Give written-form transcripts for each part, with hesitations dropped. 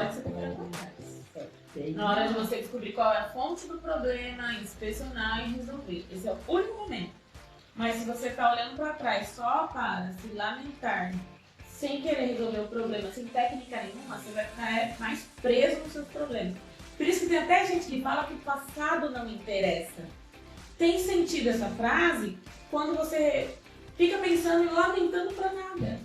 hora que você tem que olhar pra trás. Na hora de você descobrir qual é a fonte do problema, inspecionar e resolver. Esse é o único momento. Mas se você tá olhando pra trás só para se lamentar, sem querer resolver o problema, sem técnica nenhuma, você vai ficar mais preso nos seus problemas. Por isso que tem até gente que fala que o passado não interessa. Tem sentido essa frase quando você fica pensando e lamentando pra nada.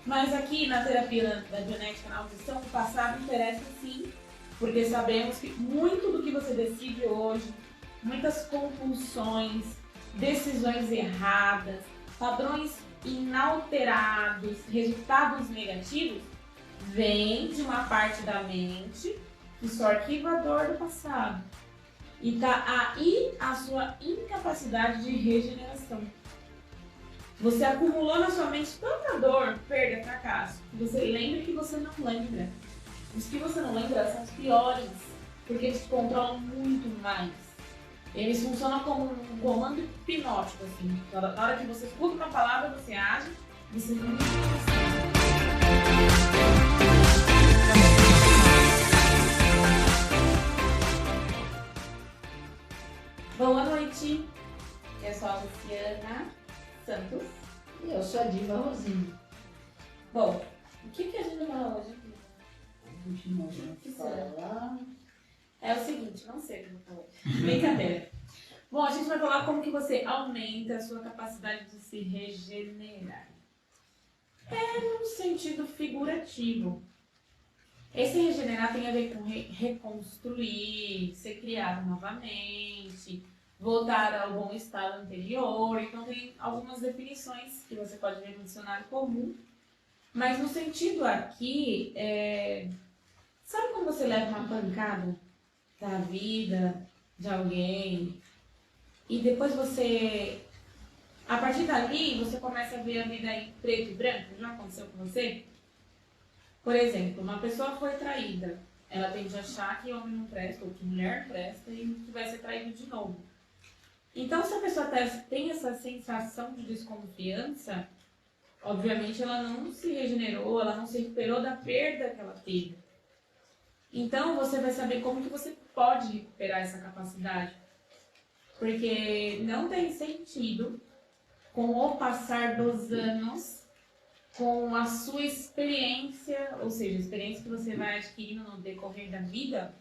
Mas aqui na terapia da genética, na audição, o passado interessa sim, porque sabemos que muito do que você decide hoje, muitas compulsões, decisões erradas, padrões inalterados, resultados negativos, vem de uma parte da mente que só arquivador do passado. E tá aí a sua incapacidade de regeneração. Você acumulou na sua mente tanta dor, perda, fracasso, que você lembra que você não lembra. Os que você não lembra são os piores, porque eles controlam muito mais. Eles funcionam como um comando hipnótico, assim. Na hora que você escuta uma palavra, você age, você não Boa noite, eu sou a Luciana Santos. E eu sou a Diva Rosinha. Bom, o que a gente vai falar hoje? O que será? É o seguinte, não sei o que eu vou falar. Brincadeira. Bom, a gente vai falar como que você aumenta a sua capacidade de se regenerar. É num sentido figurativo. Esse regenerar tem a ver com reconstruir, ser criado novamente, voltar ao bom estado anterior. Então tem algumas definições que você pode ver no dicionário comum. Mas no sentido aqui, sabe quando você leva uma pancada da vida, de alguém, e depois você, a partir dali, você começa a ver a vida em preto e branco? Já aconteceu com você? Por exemplo, uma pessoa foi traída, ela tende a achar que homem não presta, ou que mulher não presta, e que vai ser traído de novo. Então, se a pessoa tem essa sensação de desconfiança, obviamente ela não se regenerou, ela não se recuperou da perda que ela teve. Então, você vai saber como que você pode recuperar essa capacidade. Porque não tem sentido, com o passar dos anos, com a sua experiência, ou seja, a experiência que você vai adquirindo no decorrer da vida,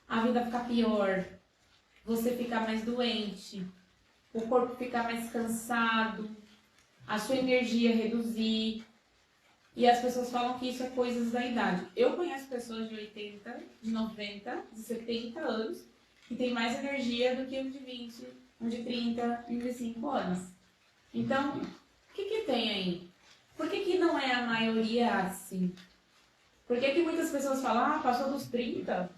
a vida ficar pior, você ficar mais doente, o corpo ficar mais cansado, a sua energia reduzir. E as pessoas falam que isso é coisas da idade. Eu conheço pessoas de 80, de 90, de 70 anos que têm mais energia do que um de 20, um de 30, 35 anos. Então, o que tem aí? Por que não é a maioria assim? Por que muitas pessoas falam, passou dos 30,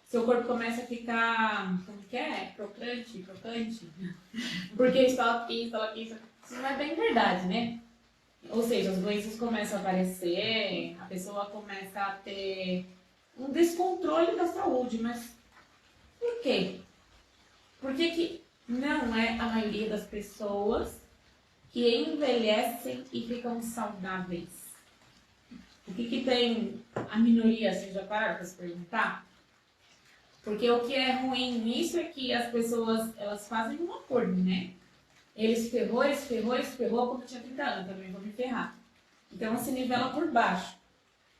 seu corpo começa a ficar, como que é? Crocante. Porque instala aqui. Isso não é bem verdade, né? Ou seja, as doenças começam a aparecer, a pessoa começa a ter um descontrole da saúde, mas por quê? Por que não é a maioria das pessoas que envelhecem e ficam saudáveis? O que tem a minoria, vocês já pararam para se perguntar? Porque o que é ruim nisso é que as pessoas, elas fazem um acordo, né? Ele se ferrou, quando eu tinha 30 anos, também vou me ferrar. Então se nivela por baixo.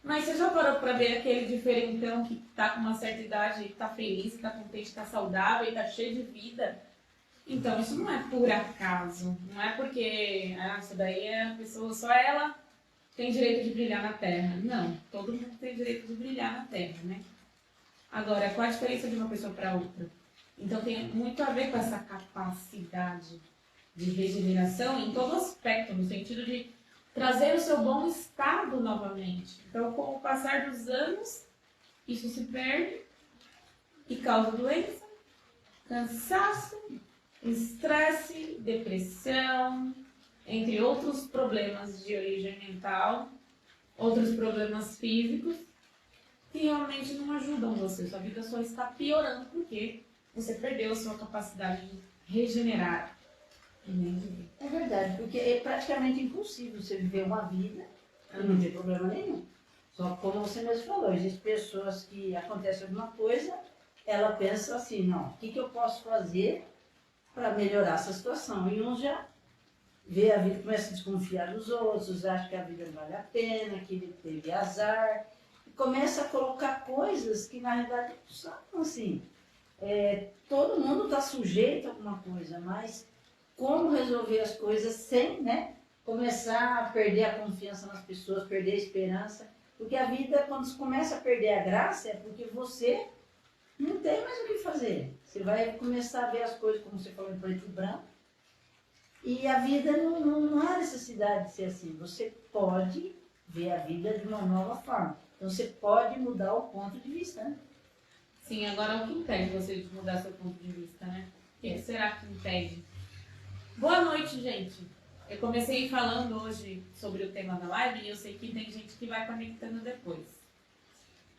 Mas você já parou para ver aquele diferentão que tá com uma certa idade, tá feliz, tá contente, tá saudável, tá cheio de vida? Então isso não é por acaso. Não é porque isso daí é a pessoa, só ela tem direito de brilhar na Terra. Não, todo mundo tem direito de brilhar na Terra, né? Agora, qual a diferença de uma pessoa para outra? Então tem muito a ver com essa capacidade de regeneração em todo aspecto, no sentido de trazer o seu bom estado novamente. Então, com o passar dos anos, isso se perde e causa doença, cansaço, estresse, depressão, entre outros problemas de origem mental, outros problemas físicos, que realmente não ajudam você. Sua vida só está piorando porque você perdeu a sua capacidade de regenerar. É verdade, porque é praticamente impossível você viver uma vida e não ter problema nenhum. Só que, como você mesmo falou, existem pessoas que acontece alguma coisa, ela pensa assim, não, o que eu posso fazer para melhorar essa situação? E uns já vê a vida, começa a desconfiar dos outros, acha que a vida não vale a pena, que ele teve azar, e começa a colocar coisas que na realidade são assim, todo mundo está sujeito a alguma coisa, mas como resolver as coisas sem, né, começar a perder a confiança nas pessoas, perder a esperança, porque a vida, quando você começa a perder a graça, é porque você não tem mais o que fazer. Você vai começar a ver as coisas, como você falou, em preto e branco, e a vida não há necessidade de ser assim. Você pode ver a vida de uma nova forma. Então você pode mudar o ponto de vista, né? Sim, agora o que impede você de mudar seu ponto de vista, né? O que será que impede? Boa noite, gente. Eu comecei falando hoje sobre o tema da live e eu sei que tem gente que vai conectando depois.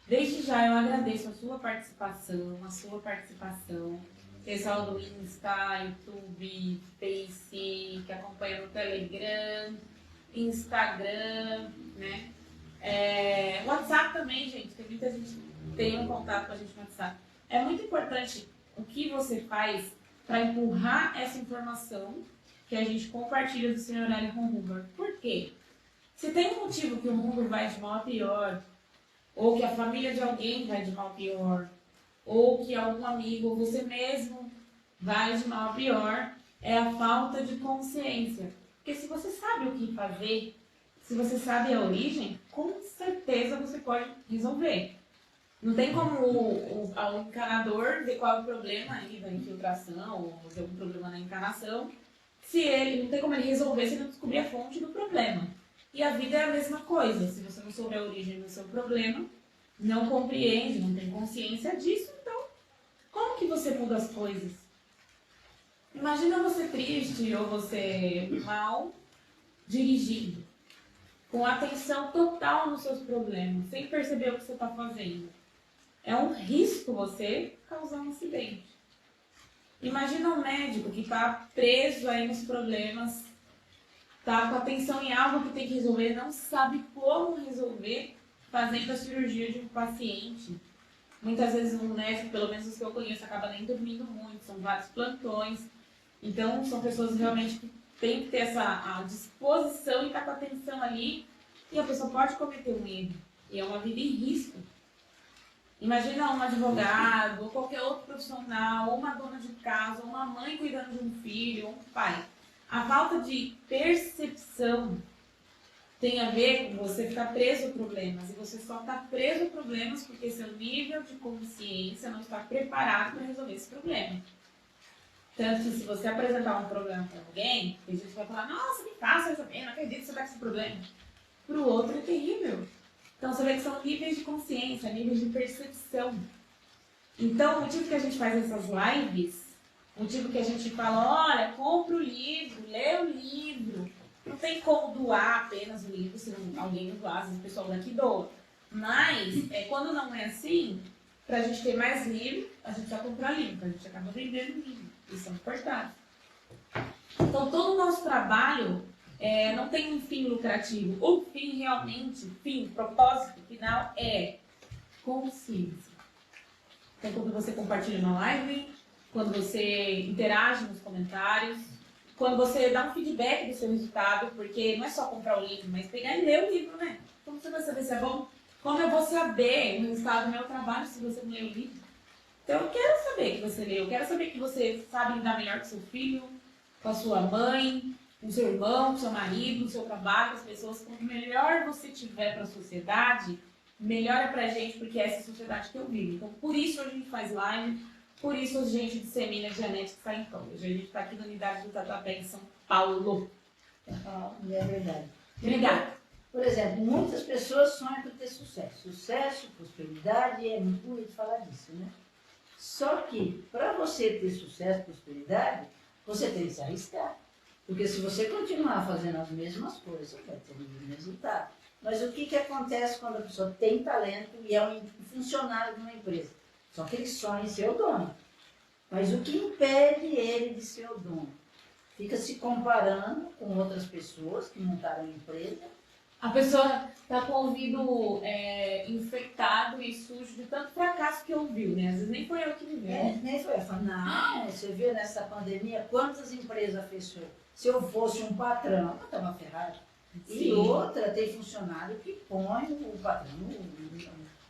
Desde já eu agradeço a sua participação, pessoal do Insta, YouTube, Face, que acompanha no Telegram, Instagram, né? WhatsApp também, gente, tem muita gente que tem um contato com a gente no WhatsApp. É muito importante o que você faz para empurrar essa informação que a gente compartilha do Sr. Hélio Huber. Por quê? Se tem um motivo que o mundo vai de mal a pior, ou que a família de alguém vai de mal a pior, ou que algum amigo ou você mesmo vai de mal a pior, é a falta de consciência. Porque se você sabe o que fazer, se você sabe a origem, com certeza você pode resolver. Não tem como o encanador ver qual é o problema aí da infiltração, ou fazer algum problema na encarnação, se ele não tem como ele resolver se ele não descobrir a fonte do problema. E a vida é a mesma coisa. Se você não souber a origem do seu problema, não compreende, não tem consciência disso, então como que você muda as coisas? Imagina você triste ou você mal dirigindo, com atenção total nos seus problemas, sem perceber o que você está fazendo. É um risco você causar um acidente. Imagina um médico que está preso aí nos problemas, está com atenção em algo que tem que resolver, não sabe como resolver, fazendo a cirurgia de um paciente. Muitas vezes um médico, pelo menos os que eu conheço, acaba nem dormindo muito, são vários plantões. Então, são pessoas realmente que têm que ter a disposição e estar com a atenção ali, e a pessoa pode cometer um erro. E é uma vida em risco. Imagina um advogado, ou qualquer outro profissional, ou uma dona de casa, ou uma mãe cuidando de um filho, ou um pai. A falta de percepção tem a ver com você ficar preso a problemas. E você só está preso a problemas porque seu nível de consciência não está preparado para resolver esse problema. Tanto que se você apresentar um problema para alguém, a gente vai falar, nossa, que fácil resolver, não acredito que você está com esse problema. Para o outro é terrível. Então você vê que são níveis de consciência, níveis de percepção. Então o motivo que a gente faz essas lives, o motivo que a gente fala, olha, compra o livro, lê o livro. Não tem como doar apenas o livro, se alguém não doar, às vezes o pessoal daqui doa. Mas, quando não é assim, para a gente ter mais livro, a gente vai comprar livro, a gente acaba vendendo livro. Isso é importante. Então, todo o nosso trabalho não tem um fim lucrativo. O fim realmente, propósito final é consciência. Então, quando você compartilha na live, quando você interage nos comentários, quando você dá um feedback do seu resultado, porque não é só comprar o livro, mas pegar e ler o livro, né? Como você vai saber se é bom? Como eu vou saber o resultado do meu trabalho se você não lê o livro? Então eu quero saber que você leu, eu quero saber que você sabe lidar melhor com seu filho, com a sua mãe, com seu irmão, com seu marido, com seu trabalho, com as pessoas. Quanto melhor você tiver para a sociedade, melhor é pra gente, porque é essa sociedade que eu vivo. Então por isso a gente faz live, por isso a gente dissemina a genética sai em campo. Hoje a gente está aqui na unidade do Tatuapé, em São Paulo. É verdade. Obrigada. Por exemplo, muitas pessoas sonham com ter sucesso. Sucesso, prosperidade, é muito bonito falar disso, né? Só que, para você ter sucesso, prosperidade, você tem que se arriscar. Porque se você continuar fazendo as mesmas coisas, você vai ter o mesmo resultado. Mas o que acontece quando a pessoa tem talento e é um funcionário de uma empresa? Só que ele sonha em ser o dono. Mas o que impede ele de ser o dono? Fica se comparando com outras pessoas que montaram a empresa A pessoa tá com o ouvido infectado e sujo de tanto fracasso que ouviu, né? Às vezes nem foi eu que me vi. Nem foi. Eu falo, não, você viu nessa pandemia quantas empresas fechou? Se eu fosse um patrão, eu estava ferrado. E Sim. outra, tem funcionário que põe o patrão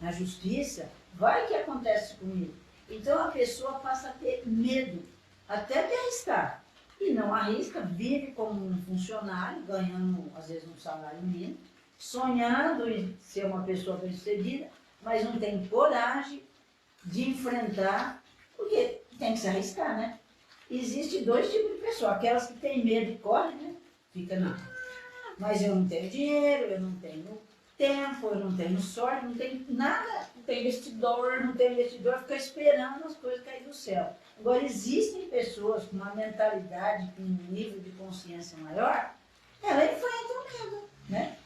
na justiça. Vai que acontece comigo. Então a pessoa passa a ter medo, até de arriscar. E não arrisca, vive como um funcionário, ganhando às vezes um salário mínimo, sonhando em ser uma pessoa bem-sucedida, mas não tem coragem de enfrentar, porque tem que se arriscar, né? Existem dois tipos de pessoa, aquelas que têm medo e correm, né? Fica não. Mas eu não tenho dinheiro, eu não tenho tempo, eu não tenho sorte, não tenho nada, Não tem investidor. não tenho investidor, fica esperando as coisas caírem do céu. Agora, existem pessoas com uma mentalidade, com um nível de consciência maior, ela enfrenta o medo, né?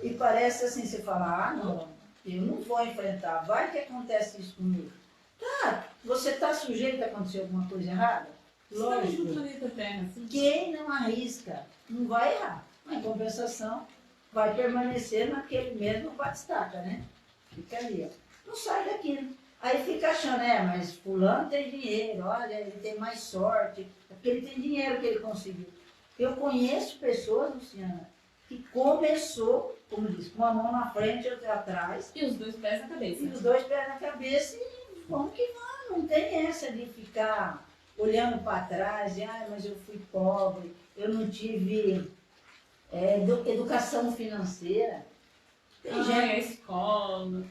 E parece assim, você fala, ah, não, eu não vou enfrentar, vai que acontece isso comigo. Tá, você está sujeito a acontecer alguma coisa errada? Lógico. Lógico. No planeta Terra, assim. Quem não arrisca não vai errar. Em compensação, vai permanecer naquele mesmo bate-estaca, né? Fica ali, ó. Não sai daquilo. Aí fica achando, mas fulano tem dinheiro, olha, ele tem mais sorte, porque ele tem dinheiro que ele conseguiu. Eu conheço pessoas, Luciana, que começou, como diz, com uma mão na frente e outra atrás, E os dois pés na cabeça. e os dois pés na cabeça e vamos que vamos. Não tem essa de ficar olhando para trás e, mas eu fui pobre, eu não tive educação financeira. Tem A gente escola.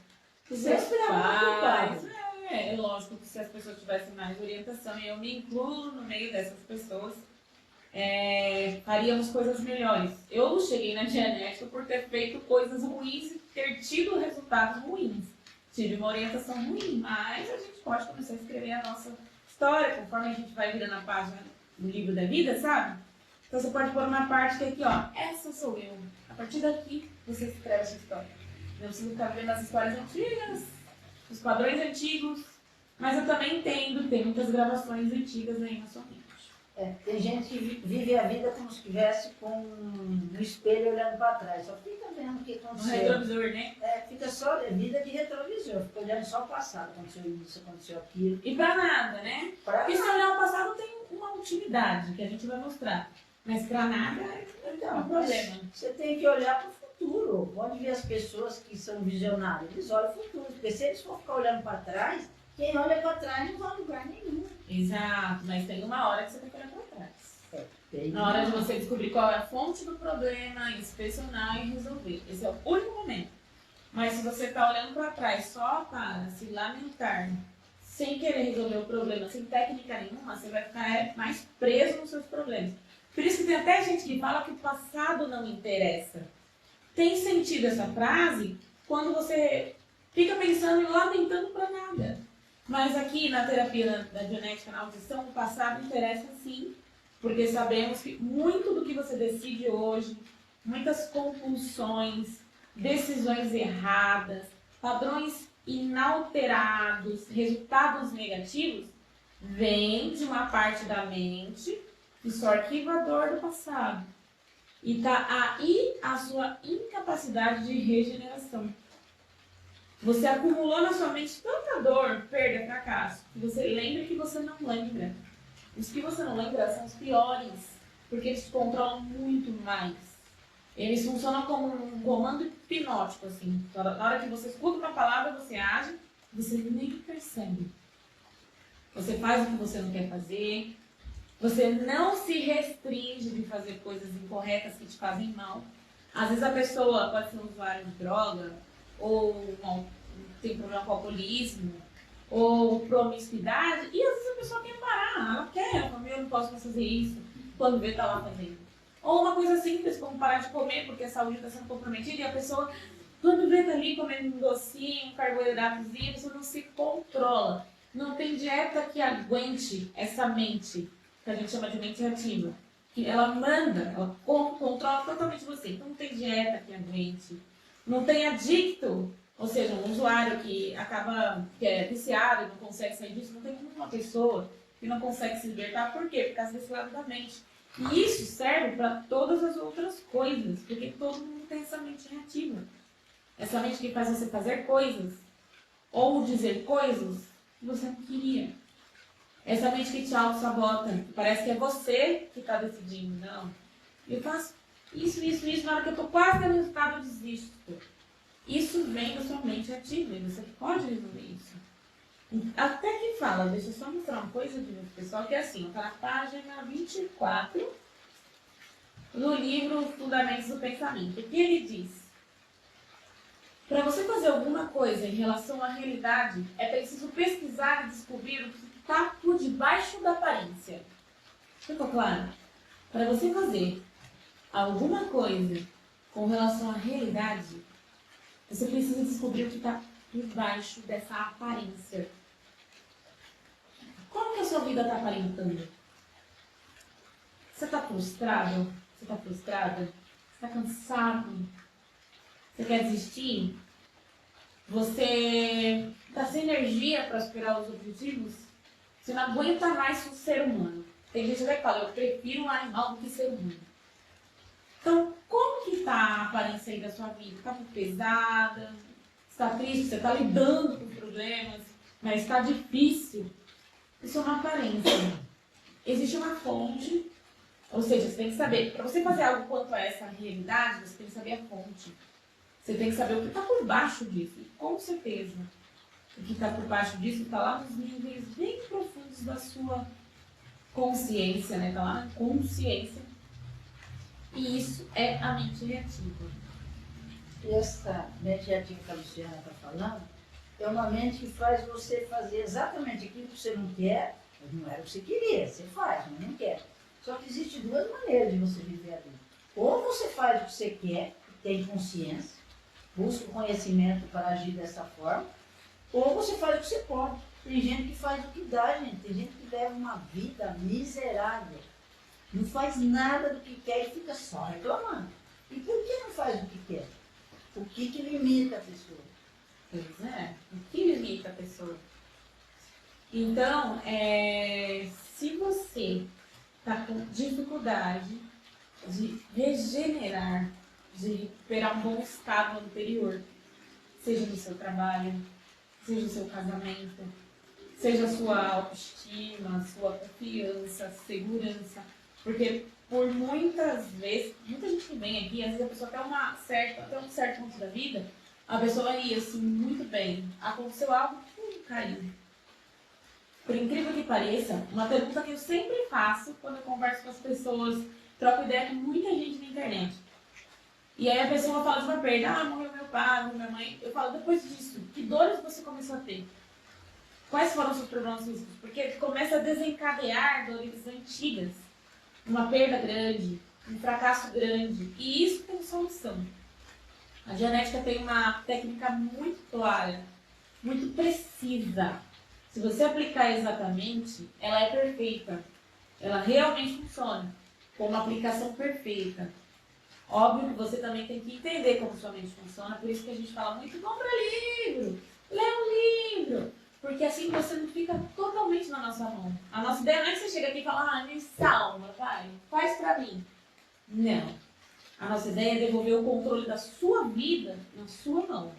Você esperava pais. É lógico que se as pessoas tivessem mais orientação, e eu me incluo no meio dessas pessoas, faríamos coisas melhores. Eu cheguei na genética por ter feito coisas ruins e ter tido resultados ruins. Tive uma orientação ruim, mas a gente pode começar a escrever a nossa história, conforme a gente vai virando a página do livro da vida, sabe? Então você pode pôr uma parte que é aqui, ó, essa sou eu. A partir daqui, você escreve essa história. Não preciso ficar vendo as histórias antigas, os padrões antigos, mas eu também entendo, tem muitas gravações antigas aí na sua mente. Tem gente que vive a vida como se estivesse com um espelho olhando para trás. Só fica vendo o que No aconteceu. retrovisor, né? Fica só vida de retrovisor. Fica olhando só o passado. Aconteceu isso, aconteceu aquilo. E pra nada, né? Pra Porque se olhar o passado tem uma utilidade que a gente vai mostrar. Mas pra nada é um problema. Você tem que olhar para o futuro. Pode ver as pessoas que são visionárias. Eles olham o futuro. Porque se eles for ficar olhando para trás, quem olha para trás não vai a lugar nenhum. Exato, mas tem uma hora que você tem que olhar pra trás. Tem Na hora de você descobrir qual é a fonte do problema, inspecionar e resolver. Esse é o único momento. Mas se você está olhando para trás só para se lamentar, sem querer resolver o problema, sem técnica nenhuma, você vai ficar mais preso nos seus problemas. Por isso que tem até gente que fala que o passado não interessa. Tem sentido essa frase quando você fica pensando e lamentando para nada. Mas aqui na terapia da genética, na audição, o passado interessa sim, porque sabemos que muito do que você decide hoje, muitas compulsões, decisões erradas, padrões inalterados, resultados negativos, vem de uma parte da mente que só arquivador do passado. E está aí a sua incapacidade de regeneração. Você acumulou na sua mente tanta dor, perda, fracasso, que você lembra que você não lembra. Os que você não lembra são os piores, porque eles te controlam muito mais. Eles funcionam como um comando hipnótico, assim. Na hora que você escuta uma palavra, você age, você nem percebe. Você faz o que você não quer fazer, você não se restringe de fazer coisas incorretas que te fazem mal. Às vezes a pessoa pode ser um usuário de droga, ou tem problema com alcoolismo, ou promiscuidade, e às vezes a pessoa quer parar, ela quer, eu não posso mais fazer isso, quando vê tá lá fazendo. Ou uma coisa simples, como parar de comer, porque a saúde está sendo comprometida, e a pessoa, quando vê tá ali comendo um docinho, um carboidratozinho, você não se controla. Não tem dieta que aguente essa mente, que a gente chama de mente ativa. Que ela manda, ela controla totalmente você. Então não tem dieta que aguente. Não tem adicto, ou seja, um usuário que é viciado e não consegue sair disso. Não tem uma pessoa que não consegue se libertar. Por quê? Por causa desse lado da mente. E isso serve para todas as outras coisas, porque todo mundo tem essa mente reativa. Essa mente que faz você fazer coisas ou dizer coisas que você não queria. Essa mente que te auto-sabota, que parece que é você que está decidindo. Não, eu faço isso, na hora que eu estou quase dando resultado eu desisto. Isso vem da sua mente ativa e você pode resolver isso. Até que fala, deixa eu só mostrar uma coisa de pessoal, que é assim, está na página 24 no livro Fundamentos do Pensamento. O que ele diz? Para você fazer alguma coisa em relação à realidade, é preciso pesquisar e descobrir o que está por debaixo da aparência. Ficou claro? Para você fazer alguma coisa com relação à realidade, você precisa descobrir o que está por baixo dessa aparência. Como que a sua vida está aparentando? Você está frustrado? Você está frustrada? Você está cansado? Você quer desistir? Você está sem energia para superar os objetivos? Você não aguenta mais ser humano. Tem gente que vai falar, eu prefiro um animal do que ser humano. Então, como que está a aparência aí da sua vida? Está muito pesada? Está triste? Você está lidando com problemas? Mas está difícil? Isso é uma aparência. Existe uma fonte, ou seja, você tem que saber, para você fazer algo quanto a essa realidade, você tem que saber a fonte. Você tem que saber o que está por baixo disso. E com certeza, o que está por baixo disso está lá nos níveis bem profundos da sua consciência, né? Está lá na consciência. E isso é a mente reativa. E essa mente reativa que a Luciana está falando, é uma mente que faz você fazer exatamente aquilo que você não quer, mas não era o que você queria, você faz, mas não quer. Só que existem duas maneiras de você viver a vida. Ou você faz o que você quer, tem consciência, busca o conhecimento para agir dessa forma, ou você faz o que você pode. Tem gente que faz o que dá, gente. Tem gente que leva uma vida miserável. Não faz nada do que quer e fica só reclamando. E por que não faz o que quer? O que limita a pessoa? Pois é, o que limita a pessoa? Então, se você está com dificuldade de regenerar, de recuperar um bom estado anterior, seja no seu trabalho, seja no seu casamento, seja a sua autoestima, sua confiança, segurança, porque por muitas vezes, muita gente que vem aqui, às vezes a pessoa até um certo ponto da vida, a pessoa ia assim muito bem, aconteceu algo, caiu. Por incrível que pareça, uma pergunta que eu sempre faço quando eu converso com as pessoas, troco ideia com muita gente na internet. E aí a pessoa fala de uma perda, morreu meu pai, morreu minha mãe. Eu falo, depois disso, que dores você começou a ter? Quais foram os seus problemas físicos? Porque começa a desencadear dores antigas. Uma perda grande, um fracasso grande. E isso tem solução. A genética tem uma técnica muito clara, muito precisa. Se você aplicar exatamente, ela é perfeita. Ela realmente funciona com uma aplicação perfeita. Óbvio que você também tem que entender como sua mente funciona, por isso que a gente fala muito, compra livro, lê um livro, porque assim você não fica totalmente na nossa mão. A nossa ideia não é que você chega aqui e fala, me salva, vai, faz pra mim. Não. A nossa ideia é devolver o controle da sua vida na sua mão.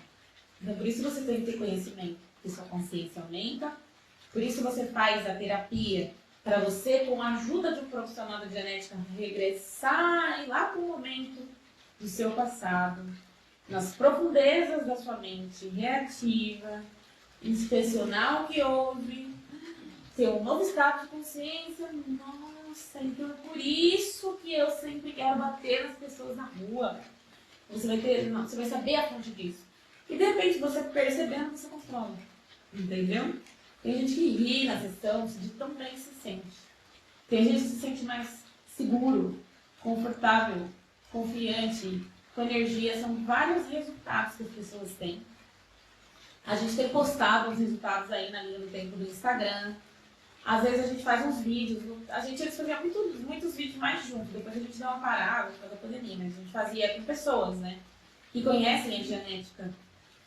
Então, por isso você tem que ter conhecimento, que sua consciência aumenta, por isso você faz a terapia, para você, com a ajuda de um profissional da genética, regressar lá para o momento do seu passado, nas profundezas da sua mente reativa, inspecionar o que houve, ter um novo estado de consciência. Nossa, então é por isso que eu sempre quero bater nas pessoas na rua. Você vai saber a fonte disso. E de repente, você percebendo, você controla. Entendeu? Tem gente que ri na sessão, de tão bem que se sente. Tem gente que se sente mais seguro, confortável, confiante, com energia. São vários resultados que as pessoas têm. A gente tem postado os resultados aí na linha do tempo do Instagram. Às vezes a gente faz uns vídeos. Eles faziam muitos vídeos mais juntos. Depois a gente deu uma parada por causa da pandemia. Mas a gente fazia com pessoas, né? Que conhecem a genética.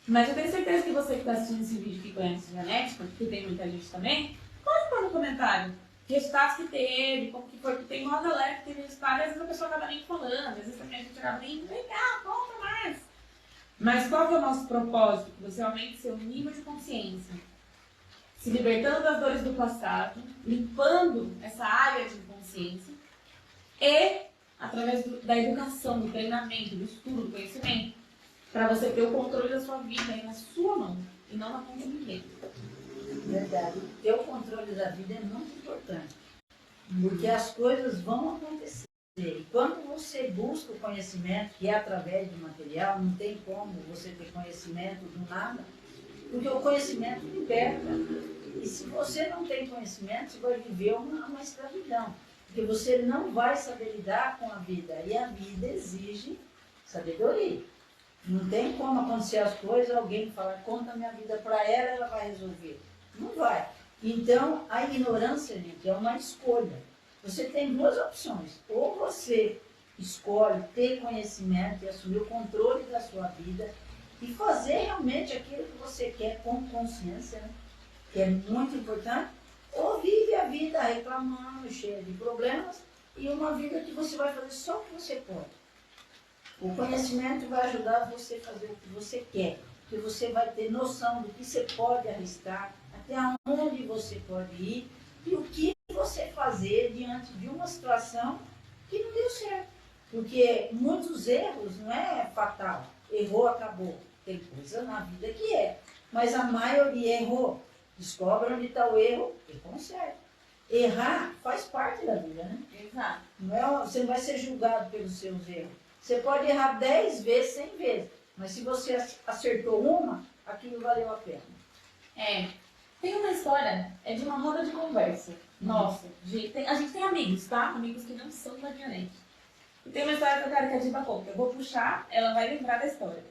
Mas eu tenho certeza que você que está assistindo esse vídeo que conhece a genética, porque tem muita gente também, pode pôr no comentário resultados que teve, como que foi, porque tem uma galera que teve resultado e às vezes a pessoa acaba nem falando, às vezes também a gente acaba nem, vem cá, conta Mas qual que é o nosso propósito? Que você aumente seu nível de consciência, se libertando das dores do passado, limpando essa área de inconsciência e através da educação, do treinamento, do estudo, do conhecimento, para você ter o controle da sua vida aí na sua mão e não na mão de ninguém. Verdade. Ter o controle da vida é muito importante, porque as coisas vão acontecer. E quando você busca o conhecimento, que é através do material, não tem como você ter conhecimento do nada, porque o conhecimento liberta. E se você não tem conhecimento, você vai viver uma escravidão, porque você não vai saber lidar com a vida, e a vida exige sabedoria. Não tem como acontecer as coisas, alguém falar, conta a minha vida para ela, ela vai resolver. Não vai. Então, a ignorância, gente, é uma escolha. Você tem duas opções. Ou você escolhe ter conhecimento e assumir o controle da sua vida e fazer realmente aquilo que você quer com consciência, né? Que é muito importante, ou vive a vida reclamando, cheia de problemas, e uma vida que você vai fazer só o que você pode. O conhecimento vai ajudar você a fazer o que você quer, porque você vai ter noção do que você pode arriscar, até onde você pode ir e o que você fazer diante de uma situação que não deu certo. Porque muitos erros não é fatal, errou, acabou. Tem coisa na vida que é, mas a maioria errou. Descobre onde está o erro e conserta. Errar faz parte da vida, né? Exato. Não é, você não vai ser julgado pelos seus erros. Você pode errar 10 vezes, 100 vezes, mas se você acertou uma, aquilo valeu a pena. Tem uma história, é de uma roda de conversa. Nossa, a gente tem amigos, tá? Amigos que não são da Dionete. E tem uma história que eu quero que a Diva conte. Eu vou puxar, ela vai lembrar da história.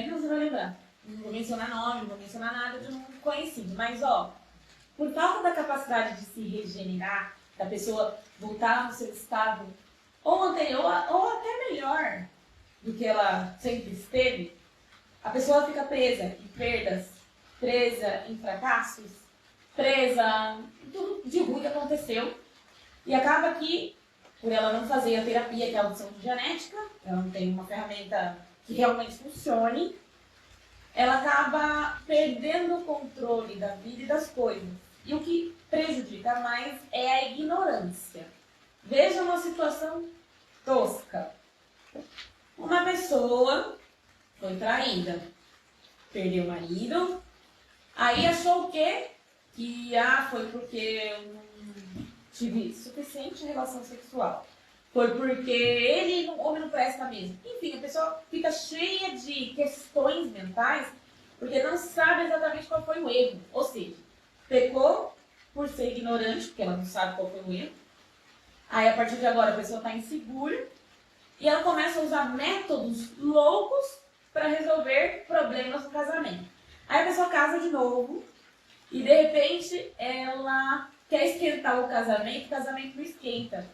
Não, você vai lembrar. Não vou mencionar nome, não vou mencionar nada de um conhecido. Mas, ó, por falta da capacidade de se regenerar, da pessoa voltar no seu estado ou anterior, ou até melhor do que ela sempre esteve, a pessoa fica presa em perdas, presa em fracassos, presa em tudo de ruim que aconteceu. E acaba que, por ela não fazer a terapia, que é a audição genética, ela não tem uma ferramenta que realmente funcione, ela acaba perdendo o controle da vida e das coisas. E o que prejudica mais é a ignorância. Veja uma situação tosca. Uma pessoa foi traída, perdeu o marido, aí achou o quê? Que foi porque eu não tive suficiente relação sexual. Foi porque o homem não presta mesmo. Enfim, a pessoa fica cheia de questões mentais porque não sabe exatamente qual foi o erro. Ou seja, pecou por ser ignorante, porque ela não sabe qual foi o erro. Aí, a partir de agora, a pessoa está insegura e ela começa a usar métodos loucos para resolver problemas no casamento. Aí a pessoa casa de novo e, de repente, ela quer esquentar o casamento não esquenta.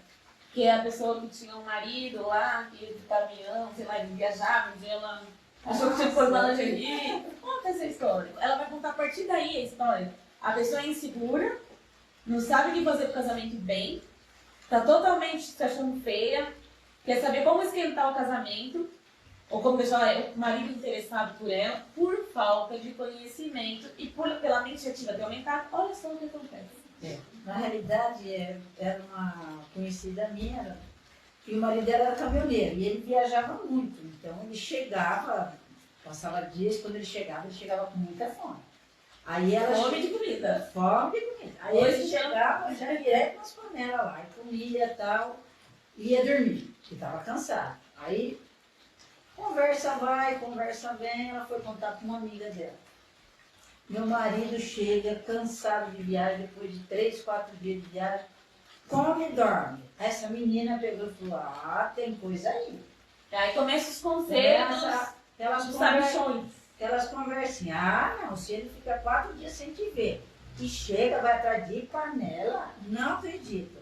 Que é a pessoa que tinha um marido lá, que ia de caminhão, sei lá, ele viajava, um dia ela achou que tinha foi uma lingerie. Conta essa história. Ela vai contar a partir daí a história. A pessoa é insegura, não sabe o que fazer pro casamento bem, tá totalmente se achando feia, quer saber como esquentar o casamento, ou como deixar o marido interessado por ela, por falta de conhecimento e pela mente ativa ter aumentado. Olha só o que acontece. Na realidade, era uma conhecida minha, e o marido dela era caminhoneiro, e ele viajava muito. Então, ele chegava, passava dias, quando ele chegava com muita fome. Aí ela Fome de comida. Fome de comida. Aí ele chegava já direto nas panelas lá, e comia e tal, e ia dormir, porque estava cansado. Aí, conversa vai, conversa vem, ela foi contar para uma amiga dela. Meu marido chega cansado de viagem, depois de 3, 4 dias de viagem, come e dorme. Essa menina pegou e falou, tem coisa aí. Aí começa os conselhos, aquelas conversinhas. Não, se ele fica 4 dias sem te ver, e chega, vai atrás de panela, não acredito.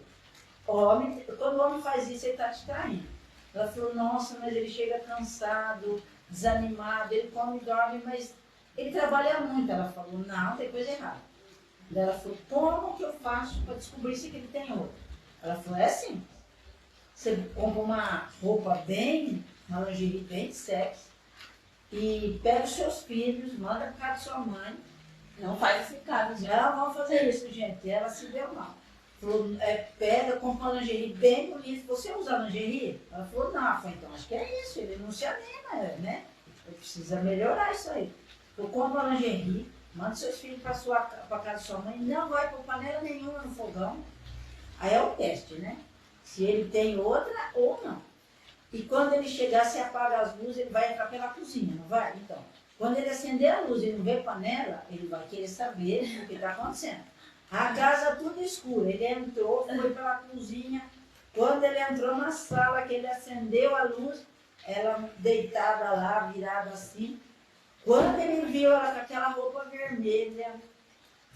Quando o homem faz isso, ele está te traindo. Ela falou, nossa, mas ele chega cansado, desanimado, ele come e dorme, mas ele trabalha muito. Ela falou, não, tem coisa errada. Ela falou, como que eu faço para descobrir se ele tem outro? Ela falou, é assim, você compra uma roupa uma lingerie bem sexy, e pega os seus filhos, manda para casa de sua mãe. Não faz esse caso, gente. Não vão fazer isso, gente. Ela se deu mal. Falou, pega, compra uma lingerie bem bonita. Você usa lingerie? Ela falou, não. Eu falei, então acho que é isso. Ele não se anima, né? Ele precisa melhorar isso aí. Falou, compra uma lingerie, manda seus filhos para casa de sua mãe. Não vai pôr panela nenhuma no fogão. Aí é o teste, né? Se ele tem outra ou não. E quando ele chegar, se apaga as luzes, ele vai entrar pela cozinha, não vai? Então, quando ele acender a luz e não ver panela, ele vai querer saber o que está acontecendo. A casa tudo escura. Ele entrou, foi pela cozinha. Quando ele entrou na sala, que ele acendeu a luz, ela deitada lá, virada assim. Quando ele viu ela com aquela roupa vermelha,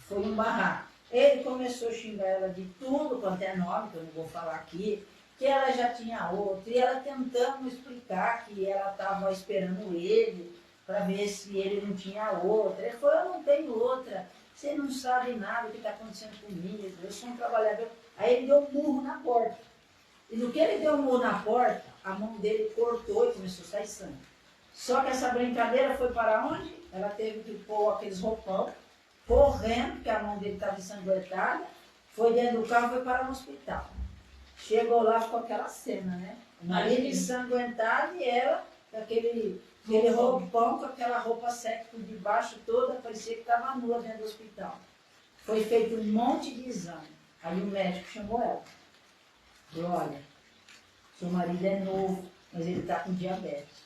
foi um barraco. Ele começou a xingar ela de tudo quanto é nome, que eu não vou falar aqui, que ela já tinha outro. E ela tentando explicar que ela estava esperando ele, para ver se ele não tinha outra. Ele falou, eu não tenho outra. Você não sabe nada do que está acontecendo comigo. Eu sou um trabalhador. Aí ele deu um murro na porta. E no que ele deu um murro na porta, a mão dele cortou e começou a sair sangue. Só que essa brincadeira foi para onde? Ela teve que pôr aqueles roupão, correndo, porque a mão dele estava ensanguentada, foi dentro do carro e foi para o hospital. Chegou lá, ficou aquela cena, né? O marido ensanguentado e ela com aquele roupão, com aquela roupa seca por debaixo toda, parecia que estava nua dentro do hospital. Foi feito um monte de exame. Aí o médico chamou ela. Falou, olha, seu marido é novo, mas ele está com diabetes.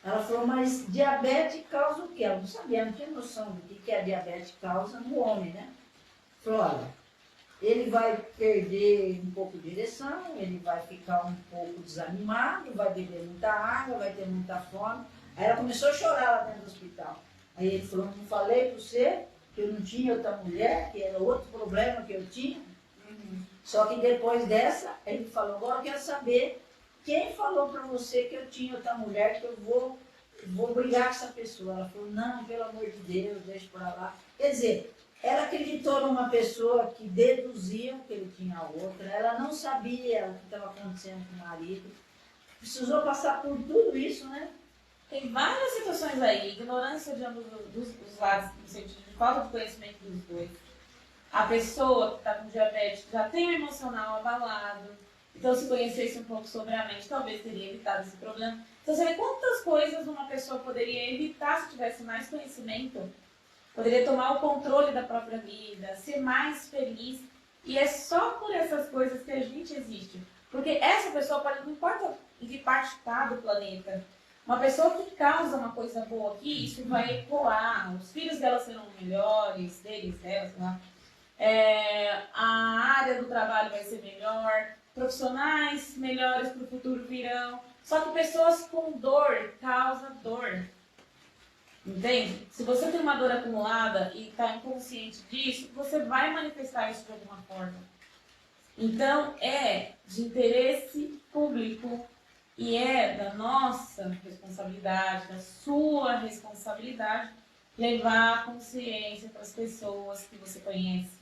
Ela falou, mas diabetes causa o quê? Ela não sabia, não tinha noção do que a diabetes causa no homem, né? Falou, olha, ele vai perder um pouco de direção, ele vai ficar um pouco desanimado, vai beber muita água, vai ter muita fome. Aí ela começou a chorar lá dentro do hospital. Aí ele falou, não falei para você que eu não tinha outra mulher, que era outro problema que eu tinha? Só que depois dessa, ele falou, agora eu quero saber quem falou para você que eu tinha outra mulher, que eu vou brigar com essa pessoa. Ela falou, não, pelo amor de Deus, deixa para lá. Quer dizer, ela acreditou numa pessoa que deduzia que ele tinha outra, ela não sabia o que estava acontecendo com o marido, precisou passar por tudo isso, né? Tem várias situações aí, ignorância de ambos dos lados, no sentido de falta de conhecimento dos dois. A pessoa que está com diabetes já tem o emocional abalado, então se conhecesse um pouco sobre a mente, talvez teria evitado esse problema. Então você vê quantas coisas uma pessoa poderia evitar se tivesse mais conhecimento. Poderia tomar o controle da própria vida, ser mais feliz. E é só por essas coisas que a gente existe. Porque essa pessoa, não importa em que parte está do planeta, uma pessoa que causa uma coisa boa aqui, isso vai ecoar. Os filhos dela serão melhores, delas, sei lá. A área do trabalho vai ser melhor, profissionais melhores para o futuro virão. Só que pessoas com dor causam dor. Entende? Se você tem uma dor acumulada e está inconsciente disso, você vai manifestar isso de alguma forma. Então, é de interesse público e é da nossa responsabilidade, da sua responsabilidade, levar a consciência para as pessoas que você conhece.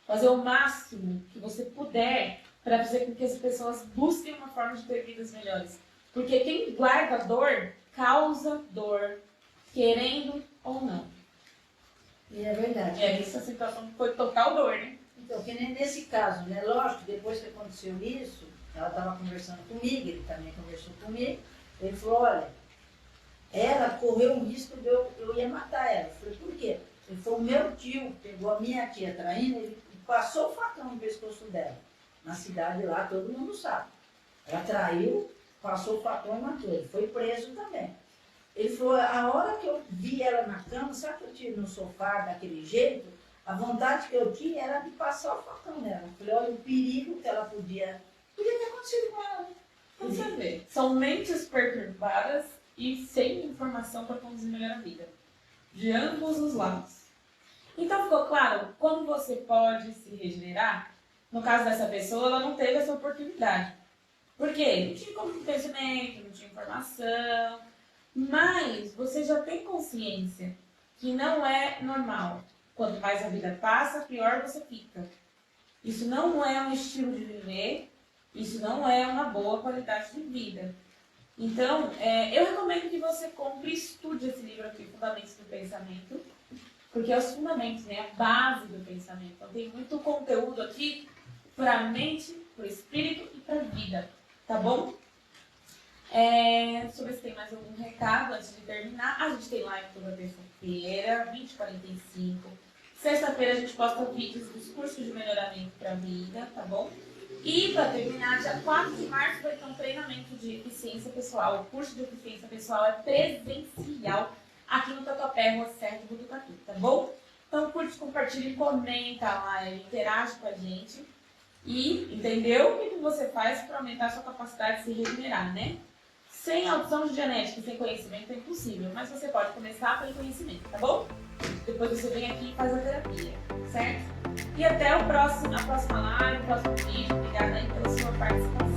Fazer o máximo que você puder para fazer com que as pessoas busquem uma forma de ter vidas melhores. Porque quem guarda dor, causa dor, querendo ou não. E é verdade. Essa situação foi total dor, né? Então, que nem nesse caso, né? Lógico, depois que aconteceu isso, ela estava conversando comigo, ele também conversou comigo, ele falou, olha, ela correu um risco de eu ia matar ela. Eu falei, por quê? Ele falou, o meu tio pegou a minha tia traindo, ele passou o facão no pescoço dela. Na cidade lá, todo mundo sabe. Ela traiu, passou o facão e matou. Ele foi preso também. Ele falou, a hora que eu vi ela na cama, sabe que eu tive no sofá daquele jeito? A vontade que eu tinha era de passar o facão nela. Eu falei, olha o perigo que ela podia ter acontecido com ela. Então você vê, são mentes perturbadas e sem informação para conduzir melhor a vida. De ambos os lados. Então ficou claro como você pode se regenerar? No caso dessa pessoa, ela não teve essa oportunidade. Por quê? Não tinha conhecimento, não tinha informação. Mas você já tem consciência que não é normal. Quanto mais a vida passa, pior você fica. Isso não é um estilo de viver, isso não é uma boa qualidade de vida. Então, eu recomendo que você compre e estude esse livro aqui, Fundamentos do Pensamento, porque é os fundamentos, né? A base do pensamento. Então, tem muito conteúdo aqui para a mente, para o espírito e para a vida, tá bom? Deixa eu ver se tem mais algum recado antes de terminar. A gente tem live toda terça-feira, 20h45. Sexta-feira a gente posta vídeos dos cursos de melhoramento para a vida, tá bom? E para terminar, dia 4 de março vai ter um treinamento de eficiência pessoal. O curso de eficiência pessoal é presencial aqui no Tatuapé, Rua Serra de Botucatu, tá bom? Então curte, compartilha, comenta lá, interage com a gente. E entendeu o que você faz para aumentar a sua capacidade de se regenerar, né? Sem a opção de genética e sem conhecimento é impossível, mas você pode começar pelo conhecimento, tá bom? Depois você vem aqui e faz a terapia, certo? E até a próxima live, o próximo vídeo. Obrigada aí pela sua participação.